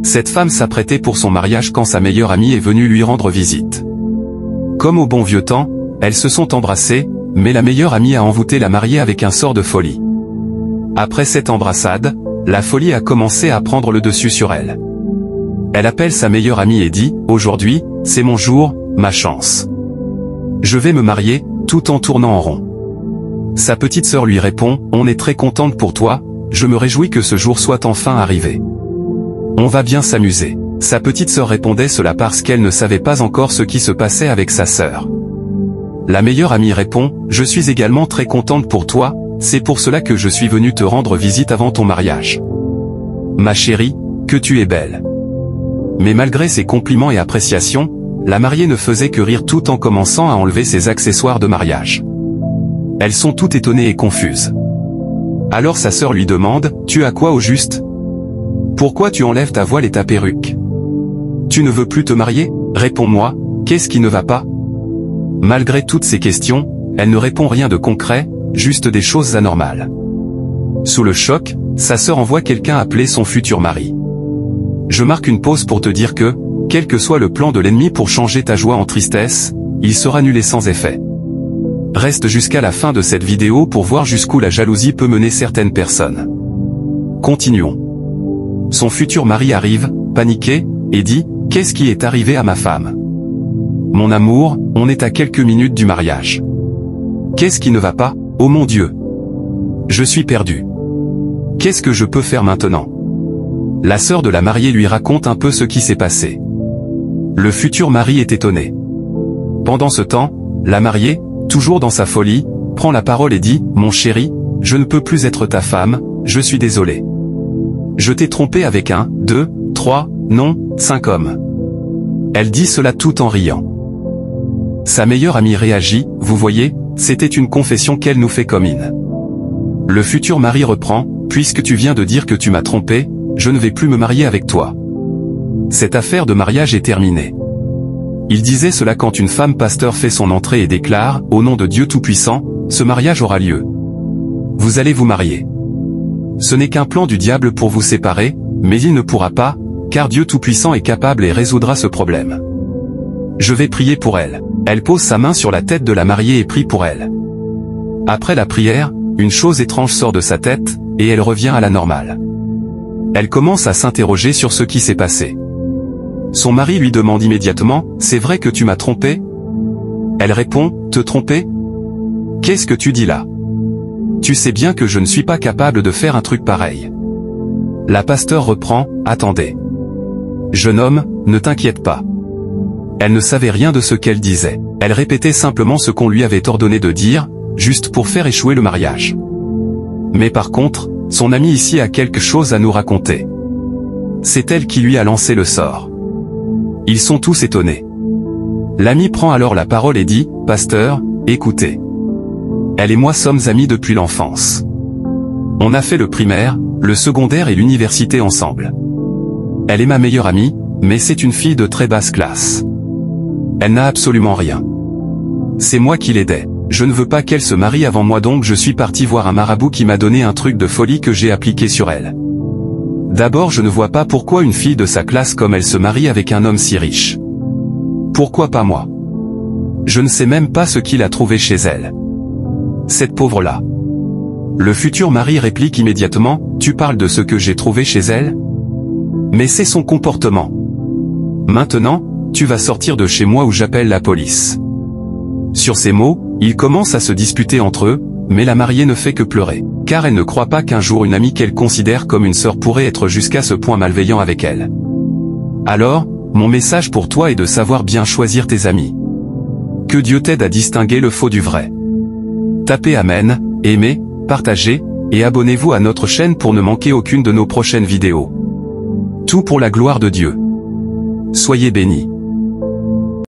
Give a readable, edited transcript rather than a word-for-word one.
Cette femme s'apprêtait pour son mariage quand sa meilleure amie est venue lui rendre visite. Comme au bon vieux temps, elles se sont embrassées, mais la meilleure amie a envoûté la mariée avec un sort de folie. Après cette embrassade, la folie a commencé à prendre le dessus sur elle. Elle appelle sa meilleure amie et dit « Aujourd'hui, c'est mon jour, ma chance. Je vais me marier », tout en tournant en rond. Sa petite sœur lui répond « On est très contente pour toi, je me réjouis que ce jour soit enfin arrivé. On va bien s'amuser. » Sa petite sœur répondait cela parce qu'elle ne savait pas encore ce qui se passait avec sa sœur. La meilleure amie répond « Je suis également très contente pour toi, c'est pour cela que je suis venue te rendre visite avant ton mariage. Ma chérie, que tu es belle. » Mais malgré ses compliments et appréciations, la mariée ne faisait que rire tout en commençant à enlever ses accessoires de mariage. Elles sont toutes étonnées et confuses. Alors sa sœur lui demande « Tu as quoi au juste? Pourquoi tu enlèves ta voile et ta perruque? Tu ne veux plus te marier? Réponds-moi, qu'est-ce qui ne va pas ?» Malgré toutes ces questions, elle ne répond rien de concret, juste des choses anormales. Sous le choc, sa sœur envoie quelqu'un appeler son futur mari. Je marque une pause pour te dire que, quel que soit le plan de l'ennemi pour changer ta joie en tristesse, il sera nul et sans effet. Reste jusqu'à la fin de cette vidéo pour voir jusqu'où la jalousie peut mener certaines personnes. Continuons. Son futur mari arrive, paniqué, et dit « Qu'est-ce qui est arrivé à ma femme? Mon amour, on est à quelques minutes du mariage. Qu'est-ce qui ne va pas? Oh mon Dieu! Je suis perdu. Qu'est-ce que je peux faire maintenant ?» La sœur de la mariée lui raconte un peu ce qui s'est passé. Le futur mari est étonné. Pendant ce temps, la mariée, toujours dans sa folie, prend la parole et dit « Mon chéri, je ne peux plus être ta femme, je suis désolé. Je t'ai trompé avec 1, 2, 3, non, 5 hommes. » Elle dit cela tout en riant. Sa meilleure amie réagit « Vous voyez, c'était une confession qu'elle nous fait commune. » Le futur mari reprend « Puisque tu viens de dire que tu m'as trompé, je ne vais plus me marier avec toi. » Cette affaire de mariage est terminée. Il disait cela quand une femme pasteur fait son entrée et déclare « Au nom de Dieu Tout-Puissant, ce mariage aura lieu. Vous allez vous marier. Ce n'est qu'un plan du diable pour vous séparer, mais il ne pourra pas, car Dieu Tout-Puissant est capable et résoudra ce problème. Je vais prier pour elle. » Elle pose sa main sur la tête de la mariée et prie pour elle. Après la prière, une chose étrange sort de sa tête, et elle revient à la normale. Elle commence à s'interroger sur ce qui s'est passé. Son mari lui demande immédiatement « C'est vrai que tu m'as trompé ?» Elle répond « Te tromper? Qu'est-ce que tu dis là? Tu sais bien que je ne suis pas capable de faire un truc pareil. » La pasteur reprend « Attendez. Jeune homme, ne t'inquiète pas. » Elle ne savait rien de ce qu'elle disait. Elle répétait simplement ce qu'on lui avait ordonné de dire, juste pour faire échouer le mariage. Mais par contre, son amie ici a quelque chose à nous raconter. C'est elle qui lui a lancé le sort. Ils sont tous étonnés. L'ami prend alors la parole et dit « Pasteur, écoutez. Elle et moi sommes amis depuis l'enfance. On a fait le primaire, le secondaire et l'université ensemble. Elle est ma meilleure amie, mais c'est une fille de très basse classe. Elle n'a absolument rien. C'est moi qui l'aidais. Je ne veux pas qu'elle se marie avant moi, donc je suis parti voir un marabout qui m'a donné un truc de folie que j'ai appliqué sur elle. D'abord, je ne vois pas pourquoi une fille de sa classe comme elle se marie avec un homme si riche. Pourquoi pas moi? Je ne sais même pas ce qu'il a trouvé chez elle. Cette pauvre-là. » Le futur mari réplique immédiatement « Tu parles de ce que j'ai trouvé chez elle? Mais c'est son comportement. Maintenant, tu vas sortir de chez moi ou j'appelle la police. » Sur ces mots, ils commencent à se disputer entre eux, mais la mariée ne fait que pleurer, car elle ne croit pas qu'un jour une amie qu'elle considère comme une sœur pourrait être jusqu'à ce point malveillant avec elle. Alors, mon message pour toi est de savoir bien choisir tes amis. Que Dieu t'aide à distinguer le faux du vrai. Tapez Amen, aimez, partagez, et abonnez-vous à notre chaîne pour ne manquer aucune de nos prochaines vidéos. Tout pour la gloire de Dieu. Soyez bénis.